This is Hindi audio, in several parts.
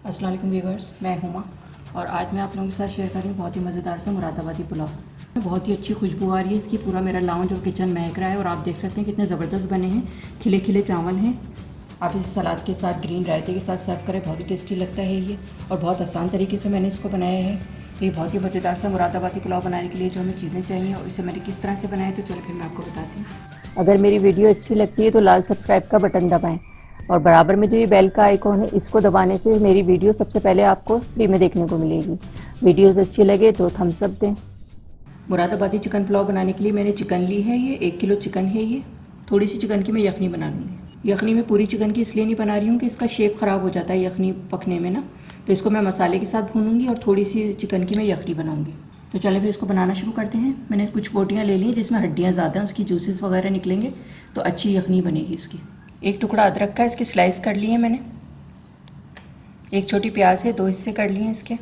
अस्सलाम वालेकुम व्यूअर्स, मैं हुमा और आज मैं आप लोगों के साथ शेयर कर रही हूँ बहुत ही मज़ेदार सा मुरादाबादी पुलाव। बहुत ही अच्छी खुशबू आ रही है इसकी, पूरा मेरा लाउंज और किचन महक रहा है। और आप देख सकते हैं कितने ज़बरदस्त बने हैं, खिले खिले चावल हैं। आप इसे सलाद के साथ, ग्रीन रायते के साथ सर्व करें, बहुत ही टेस्टी लगता है ये। और बहुत आसान तरीके से मैंने इसको बनाया है। तो ये बहुत ही मज़ेदार सा मुरादाबादी पुलाव बनाने के लिए जो हमें चीज़ें चाहिए और इसे मैंने किस तरह से बनाया, तो चलो फिर मैं आपको बताती हूँ। अगर मेरी वीडियो अच्छी लगती है तो लाल सब्सक्राइब का बटन दबाएं और बराबर में जो ये बेल का आइकॉन है इसको दबाने से मेरी वीडियो सबसे पहले आपको फ्री में देखने को मिलेगी। वीडियोस अच्छी लगे तो थम्स अप दें। मुरादाबादी चिकन पुलाव बनाने के लिए मैंने चिकन ली है, ये 1 किलो चिकन है ये। थोड़ी सी चिकन की मैं यखनी बना लूँगी। यखनी में पूरी चिकन की इसलिए नहीं बना रही हूँ कि इसका शेप ख़राब हो जाता है यखनी पकने में ना, तो इसको मैं मसाले के साथ भूनूंगी और थोड़ी सी चिकन की मैं यखनी बनाऊँगी। तो चलें फिर इसको बनाना शुरू करते हैं। मैंने कुछ बोटियाँ ले ली हैं जिसमें हड्डियाँ ज़्यादा हैं, उसकी जूसेस वगैरह निकलेंगे तो अच्छी यखनी बनेगी इसकी। एक टुकड़ा अदरक का, इसके स्लाइस कर लिए हैं मैंने। एक छोटी प्याज है, 2 हिस्से कर लिए हैं इसके।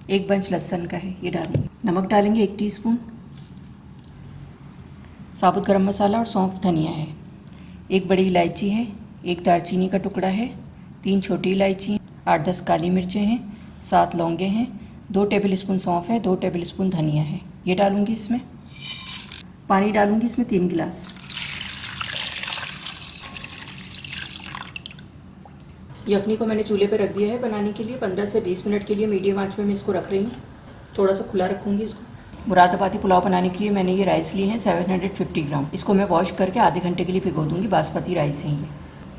एक बंच लहसुन का है, ये डालूंगी। नमक डालेंगे 1 टीस्पून। साबुत गरम मसाला और सौंफ धनिया है। 1 बड़ी इलायची है, 1 दालचीनी का टुकड़ा है, 3 छोटी इलायची हैं, 8-10 काली मिर्चें हैं, 7 लौंगे हैं, 2 टेबल स्पून सौंफ है, 2 टेबल स्पून धनिया है। ये डालूंगी इसमें। पानी डालूंगी इसमें 3 गिलास। यखनी को मैंने चूल्हे पे रख दिया है बनाने के लिए। 15 से 20 मिनट के लिए मीडियम आंच में मैं इसको रख रही हूँ। थोड़ा सा खुला रखूँगी इसको। मुरादाबादी पुलाव बनाने के लिए मैंने ये राइस लिए हैं 750 ग्राम। इसको मैं वॉश करके आधे घंटे के लिए भिगो दूँगी। बासमती राइस है ये।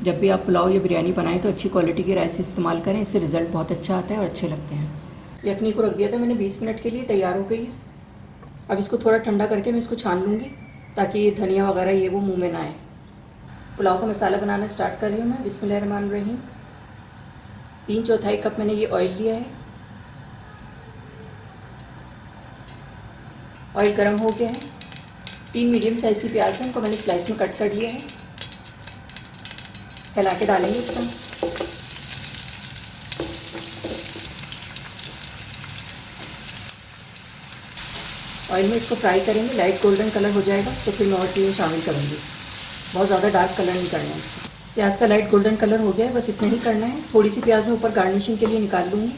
जब भी आप पुलाव या बिरयानी बनाएं तो अच्छी क्वालिटी के राइस इस्तेमाल करें, इससे रिज़ल्ट बहुत अच्छा आता है और अच्छे लगते हैं। यखनी को रख दिया था मैंने 20 मिनट के लिए, तैयार हो गई है। अब इसको थोड़ा ठंडा करके मैं इसको छान लूँगी ताकि ये धनिया वगैरह ये वो मुँह में ना आए। पुलाव का मसाला बनाना स्टार्ट कर रही हूँ मैं। बिस्मिल्लाहिर्रहमानिर्रहीम। 3/4 कप मैंने ये ऑयल लिया है। ऑयल गर्म हो गया है। 3 मीडियम साइज़ की प्याज है, इनको मैंने स्लाइस में कट कर लिया है। हिला के डालेंगे इसको। ऑयल में इसको फ्राई करेंगे, लाइट गोल्डन कलर हो जाएगा तो फिर मैं और चीज़ें शामिल करूँगी। बहुत ज़्यादा डार्क कलर नहीं करना है। प्याज का लाइट गोल्डन कलर हो गया है, बस इतना ही करना है। थोड़ी सी प्याज मैं ऊपर गार्निशिंग के लिए निकाल लूँगी।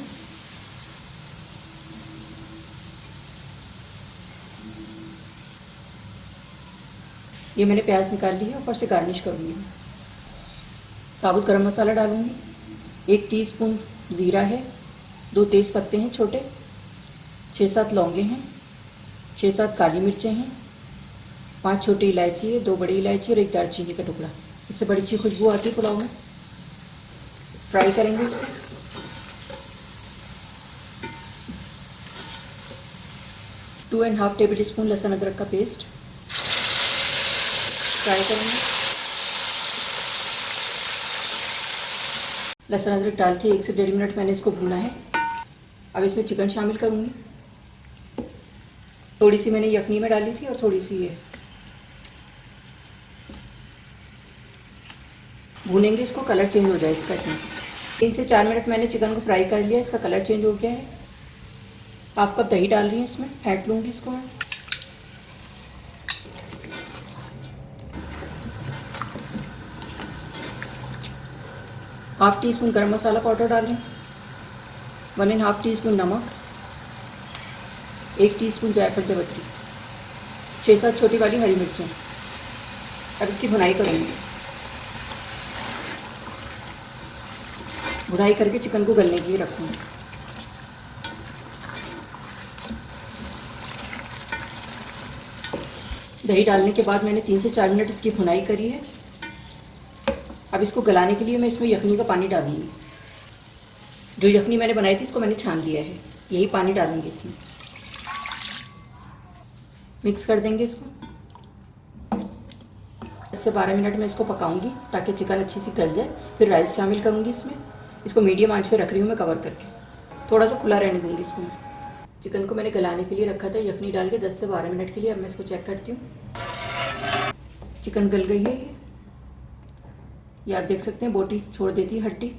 ये मैंने प्याज निकाल ली है, ऊपर से गार्निश करूँगी। साबुत गरम मसाला डालूँगी। 1 टीस्पून ज़ीरा है, 2 तेज़ पत्ते हैं छोटे, 6-7 लौंगे हैं, 6-7 काली मिर्चें हैं, 5 छोटी इलायची है, 2 बड़ी इलायची और 1 दालचीनी का टुकड़ा। इससे बड़ी अच्छी खुशबू आती है पुलाव में। फ्राई करेंगे इसको। Two and half tablespoon लहसुन अदरक का पेस्ट फ्राई करेंगे। लहसुन अदरक डाल के 1 से 1.5 मिनट मैंने इसको भूना है। अब इसमें चिकन शामिल करूँगी। थोड़ी सी मैंने यखनी में डाली थी और थोड़ी सी ये। भूनेंगे इसको, कलर चेंज हो जाए इसका। 3 से 4 मिनट मैंने चिकन को फ्राई कर लिया, इसका कलर चेंज हो गया है। हाफ कप दही डाल रही हूँ इसमें, फेंट लूँगी इसको मैं। हाफ टी स्पून गरम मसाला पाउडर डाल रही हूँ, 1.5 टीस्पून नमक, 1 टीस्पून जायफल जावित्री, 6-7 छोटी वाली हरी मिर्चें। अब इसकी भुनाई करूँगी। भुनाई करके चिकन को गलने के लिए रखूँगी। दही डालने के बाद मैंने 3 से 4 मिनट इसकी भुनाई करी है। अब इसको गलाने के लिए मैं इसमें यखनी का पानी डालूँगी। जो यखनी मैंने बनाई थी इसको मैंने छान लिया है, यही पानी डालूँगी इसमें। मिक्स कर देंगे इसको। 10 से 12 मिनट में इसको पकाऊंगी ताकि चिकन अच्छी सी गल जाए। फिर राइस शामिल करूँगी इसमें। इसको मीडियम आंच पे रख रही हूँ मैं कवर करके। थोड़ा सा खुला रहने दूँगी इसको मैं। चिकन को मैंने गलाने के लिए रखा था यखनी डाल के 10 से 12 मिनट के लिए। अब मैं इसको चेक करती हूँ। चिकन गल गई है ये आप देख सकते हैं, बोटी छोड़ देती है हड्डी।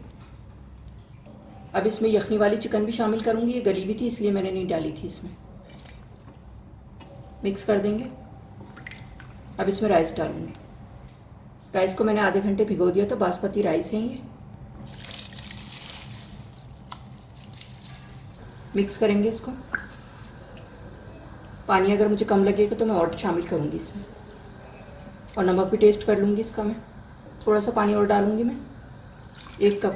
अब इसमें यखनी वाली चिकन भी शामिल करूँगी। ये गली भी थी इसलिए मैंने नहीं डाली थी इसमें। मिक्स कर देंगे। अब इसमें राइस डालूँगी। राइस को मैंने आधे घंटे भिगो दिया, तो बासमती राइस है ये। मिक्स करेंगे इसको। पानी अगर मुझे कम लगेगा तो मैं और शामिल करूँगी इसमें, और नमक भी टेस्ट कर लूँगी इसका मैं। थोड़ा सा पानी और डालूँगी मैं, 1 कप।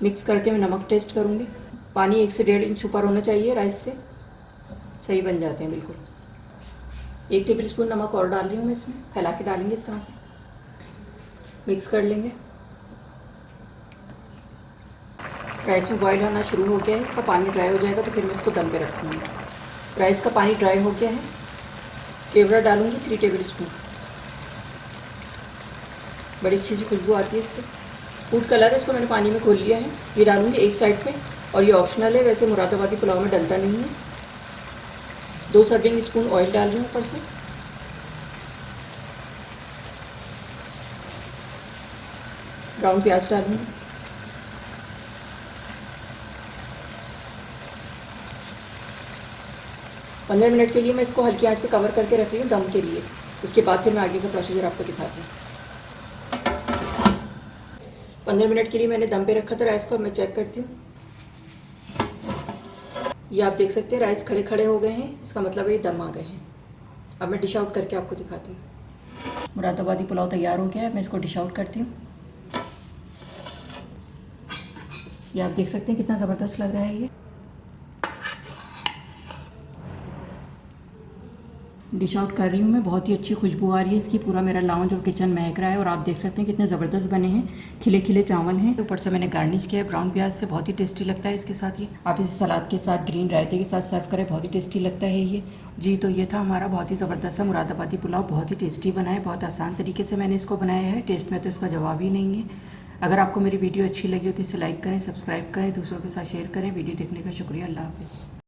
मिक्स करके मैं नमक टेस्ट करूँगी। पानी 1 से 1.5 इंच ऊपर होना चाहिए, राइस से सही बन जाते हैं बिल्कुल। 1 टेबलस्पून नमक और डाल रही हूँ मैं इसमें, फैला के डालेंगे इस तरह से, मिक्स कर लेंगे। राइस में बॉईल होना शुरू हो गया है, इसका पानी ड्राई हो जाएगा तो फिर मैं इसको दम पे रखूँगी। राइस का पानी ड्राई हो गया है, केवड़ा डालूँगी 3 टेबलस्पून। बड़ी अच्छी सी खुशबू आती है इससे। फूड कलर है, इसको मैंने पानी में घोल लिया है, ये डालूँगी एक साइड पे, और ये ऑप्शनल है, वैसे मुरादाबादी पुलाव में डलता नहीं है। 2 सर्विंग स्पून ऑयल डाल रही हूँ ऊपर से। ब्राउन प्याज डालूँगी। पंद्रह मिनट के लिए मैं इसको हल्की आंच पे कवर करके रख रही हूँ दम के लिए। उसके बाद फिर मैं आगे का प्रोसीजर आपको दिखाती हूँ। 15 मिनट के लिए मैंने दम पे रखा था राइस को, मैं चेक करती हूँ। ये आप देख सकते हैं राइस खड़े खड़े हो गए हैं, इसका मतलब है ये दम आ गए हैं। अब मैं डिश आउट करके आपको दिखाती हूँ। मुरादाबादी पुलाव तैयार हो गया है, मैं इसको डिश आउट करती हूँ। ये आप देख सकते हैं कितना ज़बरदस्त लग रहा है। ये डिश आउट कर रही हूँ मैं, बहुत ही अच्छी खुशबू आ रही है इसकी। पूरा मेरा लाउंज और किचन महक रहा है, और आप देख सकते हैं कितने ज़बरदस्त बने हैं। खिले खिले चावल हैं, ऊपर से मैंने गार्निश किया है ब्राउन प्याज से, बहुत ही टेस्टी लगता है इसके साथ। ये आप इसे सलाद के साथ, ग्रीन रायते के साथ सर्व करें, बहुत ही टेस्टी लगता है ये जी। तो ये था हमारा बहुत ही ज़बरदस्त सा मुरादाबादी पुलाव, बहुत ही टेस्टी बना है। बहुत आसान तरीके से मैंने इसको बनाया है, टेस्ट में तो इसका जवाब ही नहीं है। अगर आपको मेरी वीडियो अच्छी लगी हो तो इसे लाइक करें, सब्सक्राइब करें, दूसरों के साथ शेयर करें। वीडियो देखने का शुक्रिया। अल्लाह हाफ़िज़।